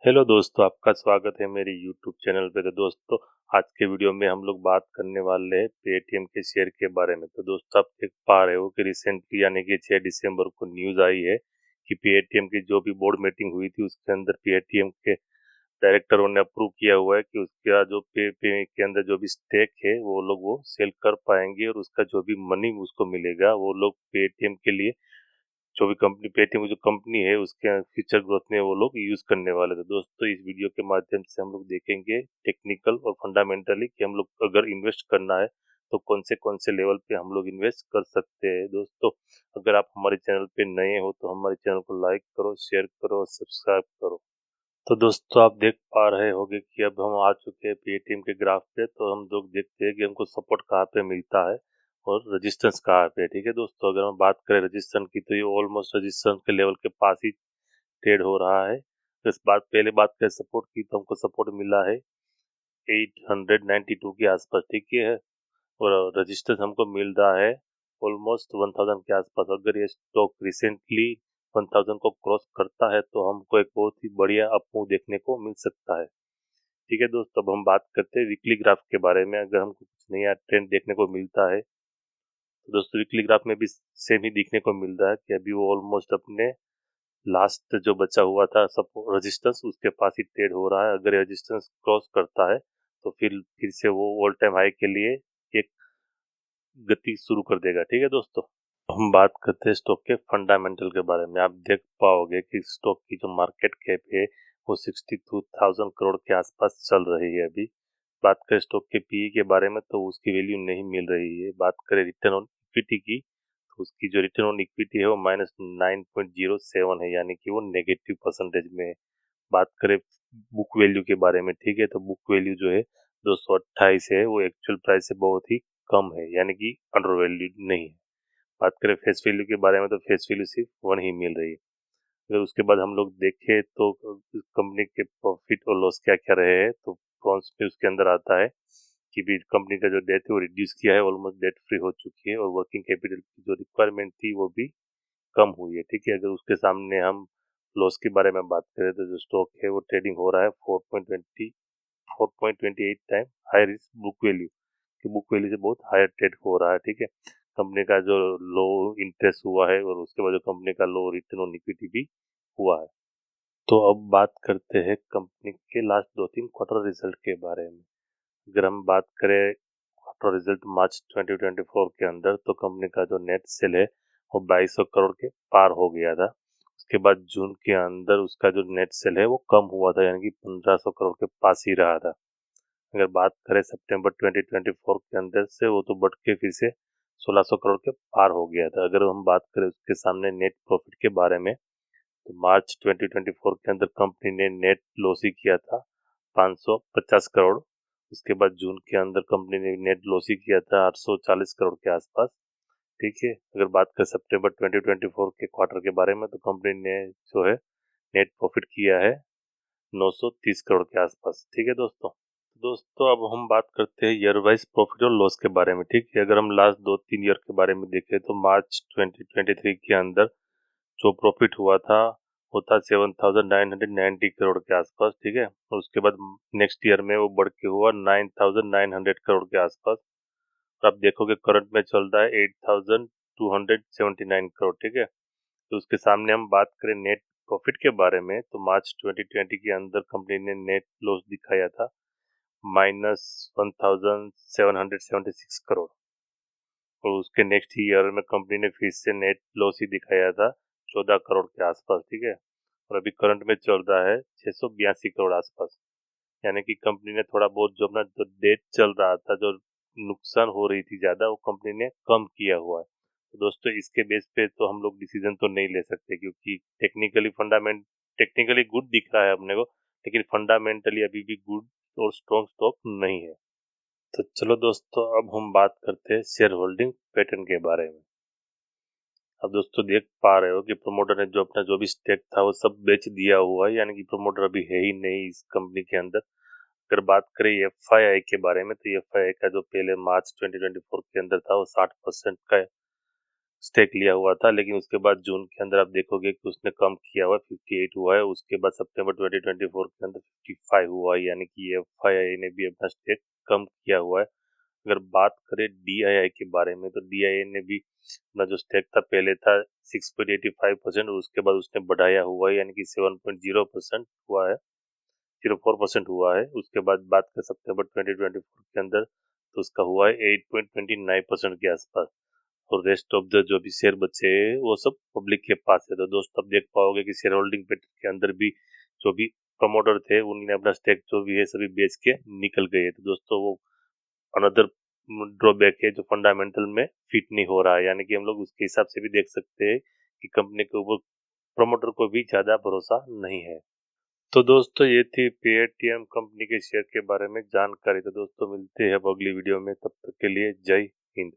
Hello दोस्तों, आपका स्वागत है मेरे यूट्यूब चैनल पे। तो दोस्तों, आज के वीडियो में हम लोग बात करने वाले हैं पेटीएम के शेयर के बारे में। तो दोस्तों, आप देख पा रहे हो कि रिसेंटली यानी कि 6 दिसंबर को न्यूज़ आई है कि पेटीएम की जो भी बोर्ड मीटिंग हुई थी उसके अंदर पेटीएम के डायरेक्टरों ने अप्रूव किया हुआ है कि उसका जो पे के अंदर जो भी स्टेक है वो लोग वो सेल कर पाएंगे और उसका जो भी मनी उसको मिलेगा वो लोग पेटीएम के लिए जो भी कंपनी पेटीएम की जो कंपनी है उसके फ्यूचर ग्रोथ में वो लोग यूज करने वाले थे। दोस्तों, इस वीडियो के माध्यम से हम लोग देखेंगे टेक्निकल और फंडामेंटली कि हम लोग अगर इन्वेस्ट करना है तो कौन से लेवल पे हम लोग इन्वेस्ट कर सकते हैं। दोस्तों, अगर आप हमारे चैनल पे नए हो तो हमारे चैनल को लाइक करो, शेयर करो और सब्सक्राइब करो। तो दोस्तों, आप देख पा रहे होंगे कि अब हम आ चुके हैं पेटीएम के ग्राफ पे। तो हम लोग देखते हैं कि हमको सपोर्ट कहाँ पे मिलता है और रेजिस्टेंस कहाँ पे है। ठीक है दोस्तों, अगर हम बात करें रेजिस्टेंस की तो ये ऑलमोस्ट रेजिस्टेंस के लेवल के पास ही ट्रेड हो रहा है। तो इस बात पहले बात करें सपोर्ट की तो हमको सपोर्ट मिला है 892 के आसपास। ठीक है, और रजिस्टर हमको मिल रहा है ऑलमोस्ट 1000 के आसपास। अगर ये स्टॉक रिसेंटली 1000 को क्रॉस करता है तो हमको एक बहुत ही बढ़िया अप मूव देखने को मिल सकता है। ठीक है दोस्तों, अब हम बात करते हैं वीकली ग्राफ के बारे में। अगर हमको कुछ नया ट्रेंड देखने को मिलता है तो दोस्तों वीकली ग्राफ में भी सेम ही देखने को मिल रहा है कि अभी वो ऑलमोस्ट अपने लास्ट जो बचा हुआ था सब रेजिस्टेंस उसके पास ही ट्रेड हो रहा है। अगर रेजिस्टेंस क्रॉस करता है तो फिर से वो ऑल टाइम हाई के लिए एक गति शुरू कर देगा। ठीक है दोस्तों, हम बात करते हैं स्टॉक के फंडामेंटल के बारे में। आप देख पाओगे कि स्टॉक की जो मार्केट कैप है वो 62,000 करोड़ के आसपास चल रही है अभी। बात करें स्टॉक के पीई के बारे में तो उसकी वैल्यू नहीं मिल रही है। बात करें रिटर्न ऑन इक्विटी की तो उसकी जो रिटर्न ऑन इक्विटी है वो -9.07 है, यानी कि वो नेगेटिव परसेंटेज में है। बात करें बुक वैल्यू के बारे में, ठीक है, तो बुक वैल्यू जो है 228 है, वो एक्चुअल प्राइस से बहुत ही कम है, यानी कि अंडर वैल्यू नहीं है। बात करें फेस वैल्यू के बारे में तो फेस वैल्यू सिर्फ 1 ही मिल रही है। अगर उसके बाद हम लोग देखें तो कंपनी के प्रॉफिट और लॉस क्या क्या रहे हैं तो प्रॉन्स में उसके अंदर आता है कि भी कंपनी का जो डेट है वो रिड्यूस किया है, ऑलमोस्ट डेट फ्री हो चुकी है और वर्किंग कैपिटल की जो रिक्वायरमेंट थी वो भी कम हुई है। ठीक है, अगर उसके सामने हम लॉस के बारे में बात करें तो जो स्टॉक है वो ट्रेडिंग हो रहा है 4.28 time high risk book value की बुक वैल्यू से बहुत हायर ट्रेड हो रहा है। ठीक है, कंपनी का जो लो इंटरेस्ट हुआ है और उसके बाद जो कंपनी का लो रिटर्न ऑन इक्विटी भी हुआ है। तो अब बात करते हैं कंपनी के लास्ट 2-3 क्वार्टर रिजल्ट के बारे में। अगर हम बात करें क्वार्टर रिजल्ट मार्च 2024 के अंदर तो कंपनी का जो नेट सेल है वो 2200 करोड़ के पार हो गया था। उसके बाद जून के अंदर उसका जो नेट सेल है वो कम हुआ था, यानी कि 1500 करोड़ के पास ही रहा था। अगर बात करें सितंबर 2024 के अंदर से वो तो बढ़ के फिर से 1600 करोड़ के पार हो गया था। अगर हम बात करें उसके सामने नेट प्रॉफिट के बारे में तो मार्च 2024 के अंदर कंपनी ने नेट लॉस ही किया था 550 करोड़। उसके बाद जून के अंदर कंपनी ने नेट लॉस ही किया था 840 करोड़ के आसपास। ठीक है, अगर बात करें सितंबर 2024 के क्वार्टर के बारे में तो कंपनी ने जो है नेट प्रॉफिट किया है 930 करोड़ के आसपास। ठीक है दोस्तों, दोस्तों अब हम बात करते हैं ईयर वाइज प्रॉफिट और लॉस के बारे में। ठीक है, अगर हम लास्ट 2-3 ईयर के बारे में देखें तो मार्च 2023 के अंदर जो प्रॉफिट हुआ था वो था 7,990 करोड़ के आसपास। ठीक है, और उसके बाद नेक्स्ट ईयर में वो बढ़ के हुआ 9,900 करोड़ के आसपास। और आप देखोगे करंट में चल रहा है 8,279 करोड़। ठीक है, तो उसके सामने हम बात करें नेट प्रॉफिट के बारे में तो मार्च 2020 के अंदर कंपनी ने नेट लॉस दिखाया था -1,776 करोड़। और उसके नेक्स्ट ईयर में कंपनी ने फिर से नेट लॉस ही दिखाया था 14 करोड़ के आसपास। ठीक है, और अभी करंट में चल रहा है 682 करोड़ आसपास। यानी कि कंपनी ने थोड़ा बहुत जो अपना जो डेट चल रहा था, जो नुकसान हो रही थी ज्यादा, वो कंपनी ने कम किया हुआ है। तो दोस्तों, इसके बेस पे तो हम लोग डिसीजन तो नहीं ले सकते क्योंकि टेक्निकली गुड दिख रहा है अपने को, लेकिन फंडामेंटली अभी भी गुड और स्ट्रॉन्ग स्टॉक नहीं है। तो चलो दोस्तों, अब हम बात करते हैं शेयर होल्डिंग पैटर्न के बारे में। अब दोस्तों देख पा रहे हो कि प्रमोटर ने जो अपना जो भी स्टेक था वो सब बेच दिया हुआ है, यानी कि प्रमोटर अभी है ही नहीं इस कंपनी के अंदर। अगर बात करें एफआईआई के बारे में तो एफआईआई का जो पहले मार्च 2024 के अंदर था वो 60% का स्टेक लिया हुआ था, लेकिन उसके बाद जून के अंदर आप देखोगे कि उसने कम किया हुआ, 58 हुआ है। उसके बाद सितंबर 2024 के अंदर 55 हुआ है, यानी कि एफआईआई ने भी अपना स्टेक कम किया हुआ है। अगर बात करें डीआईआई के बारे में, तो डीआईआई ने भी अपना जो स्टेक था पहले था 6.85% और उसके बाद उसने बढ़ाया हुआ है, यानी कि 7.0% हुआ है, 0.4% हुआ है। उसके बाद बात कर सितंबर 2024 के अंदर तो उसका हुआ है 8.29% के आसपास। और रेस्ट ऑफ द जो भी शेयर बचे हैं वो सब पब्लिक के पास है। तो दोस्तों आप देख पाओगे कि शेयर होल्डिंग पैटर्न के अंदर भी जो भी प्रमोटर थे उन्होंने अपना स्टेक जो भी है सभी बेच के निकल गए। तो दोस्तों वो अनदर ड्रॉबैक है जो फंडामेंटल में फिट नहीं हो रहा है, यानी कि हम लोग उसके हिसाब से भी देख सकते हैं कि कंपनी के ऊपर प्रमोटर को भी ज्यादा भरोसा नहीं है। तो दोस्तों ये थी पेटीएम कंपनी के शेयर के बारे में जानकारी। तो दोस्तों मिलते हैं अब अगली वीडियो में, तब तक के लिए जय हिंद।